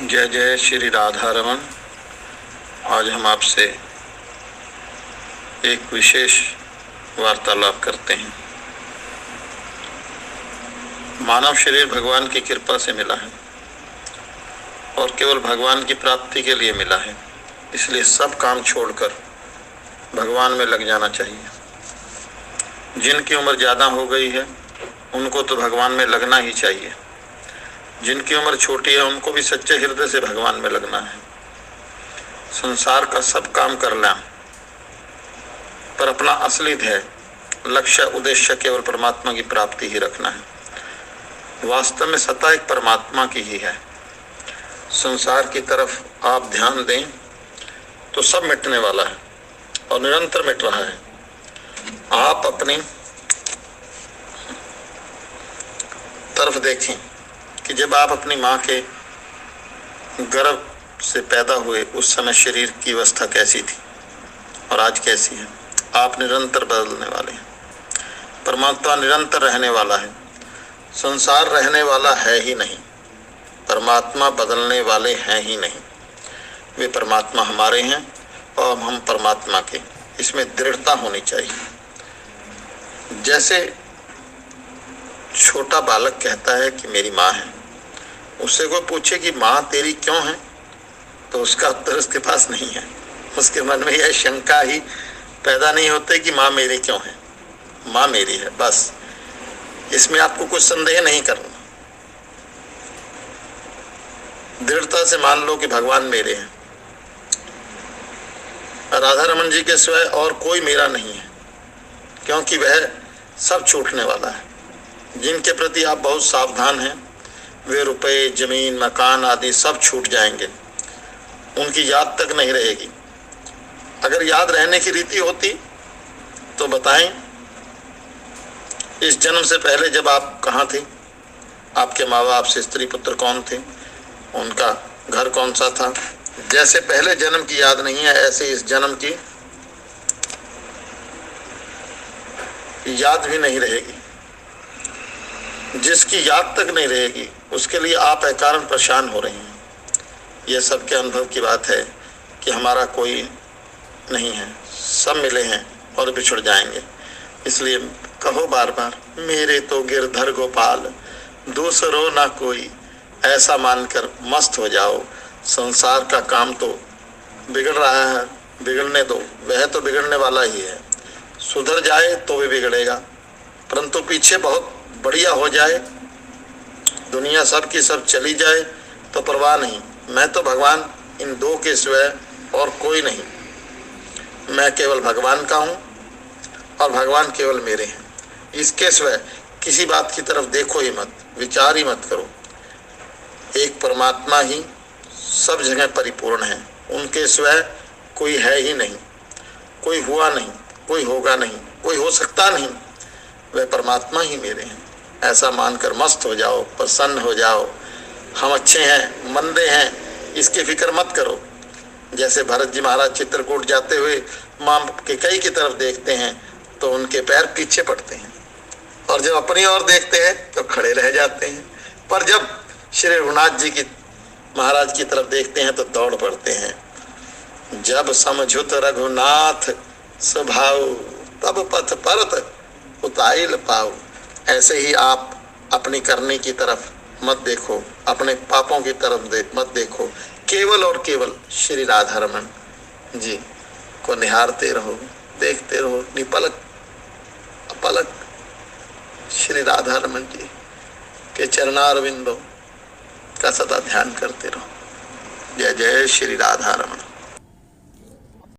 जय जय श्री राधा रमन। आज हम आपसे एक विशेष वार्तालाप करते हैं। मानव शरीर भगवान की कृपा से मिला है और केवल भगवान की प्राप्ति के लिए मिला है, इसलिए सब काम छोड़कर भगवान में लग जाना चाहिए। जिनकी उम्र ज़्यादा हो गई है उनको तो भगवान में लगना ही चाहिए, जिनकी उम्र छोटी है उनको भी सच्चे हृदय से भगवान में लगना है। संसार का सब काम कर लें पर अपना असली ध्येय, लक्ष्य, उद्देश्य केवल परमात्मा की प्राप्ति ही रखना है। वास्तव में सत्ता एक परमात्मा की ही है। संसार की तरफ आप ध्यान दें तो सब मिटने वाला है और निरंतर मिट रहा है। आप अपनी तरफ देखें कि जब आप अपनी माँ के गर्भ से पैदा हुए उस समय शरीर की अवस्था कैसी थी और आज कैसी है। आप निरंतर बदलने वाले हैं। परमात्मा निरंतर रहने वाला है। संसार रहने वाला है ही नहीं, परमात्मा बदलने वाले हैं ही नहीं। वे परमात्मा हमारे हैं और हम परमात्मा के। इसमें दृढ़ता होनी चाहिए। जैसे छोटा बालक कहता है कि मेरी माँ है, उससे कोई पूछे कि माँ तेरी क्यों है तो उसका उत्तर उसके पास नहीं है। उसके मन में यह शंका ही पैदा नहीं होती कि माँ मेरी क्यों है। माँ मेरी है, बस। इसमें आपको कुछ संदेह नहीं करना। दृढ़ता से मान लो कि भगवान मेरे हैं। राधा रमन जी के सिवाय और कोई मेरा नहीं है, क्योंकि वह सब छूटने वाला है। जिनके प्रति आप बहुत सावधान हैं वे रुपए, जमीन, मकान आदि सब छूट जाएंगे। उनकी याद तक नहीं रहेगी। अगर याद रहने की रीति होती तो बताएं, इस जन्म से पहले जब आप कहाँ थे, आपके माँ बाप से स्त्री पुत्र कौन थे, उनका घर कौन सा था। जैसे पहले जन्म की याद नहीं है, ऐसे इस जन्म की याद भी नहीं रहेगी। जिसकी याद तक नहीं रहेगी उसके लिए आप अकारण परेशान हो रहे हैं। यह सबके अनुभव की बात है कि हमारा कोई नहीं है, सब मिले हैं और बिछुड़ जाएंगे। इसलिए कहो बार बार, मेरे तो गिरधर गोपाल, दूसरों ना कोई। ऐसा मानकर मस्त हो जाओ। संसार का काम तो बिगड़ रहा है, बिगड़ने दो। वह तो बिगड़ने वाला ही है। सुधर जाए तो भी बिगड़ेगा, परंतु पीछे बहुत बढ़िया हो जाए, दुनिया सब की सब चली जाए तो परवाह नहीं। मैं तो भगवान, इन दो के सिवाय और कोई नहीं। मैं केवल भगवान का हूँ और भगवान केवल मेरे हैं। इसके सिवाय किसी बात की तरफ देखो ही मत, विचार ही मत करो। एक परमात्मा ही सब जगह परिपूर्ण है। उनके सिवाय कोई है ही नहीं, कोई हुआ नहीं, कोई होगा नहीं, कोई हो सकता नहीं। वह परमात्मा ही मेरे हैं। ऐसा मानकर मस्त हो जाओ, प्रसन्न हो जाओ। हम अच्छे हैं, मंदे हैं, इसकी फिक्र मत करो। जैसे भरत जी महाराज चित्रकूट जाते हुए माँ के कई की तरफ देखते हैं तो उनके पैर पीछे पड़ते हैं, और जब अपनी ओर देखते हैं तो खड़े रह जाते हैं। पर जब श्री रघुनाथ जी की महाराज की तरफ देखते हैं तो दौड़ पड़ते हैं। जब समझुत रघुनाथ स्वभाव, तब पथ परत उताइल पाओ। ऐसे ही आप अपनी करने की तरफ मत देखो, अपने पापों की तरफ मत देखो। केवल और केवल श्री राधा रमन जी को निहारते रहो, देखते रहो। निपलक अपलक श्री राधा रमन जी के चरणारविंदों का सदा ध्यान करते रहो। जय जय श्री राधा रमन।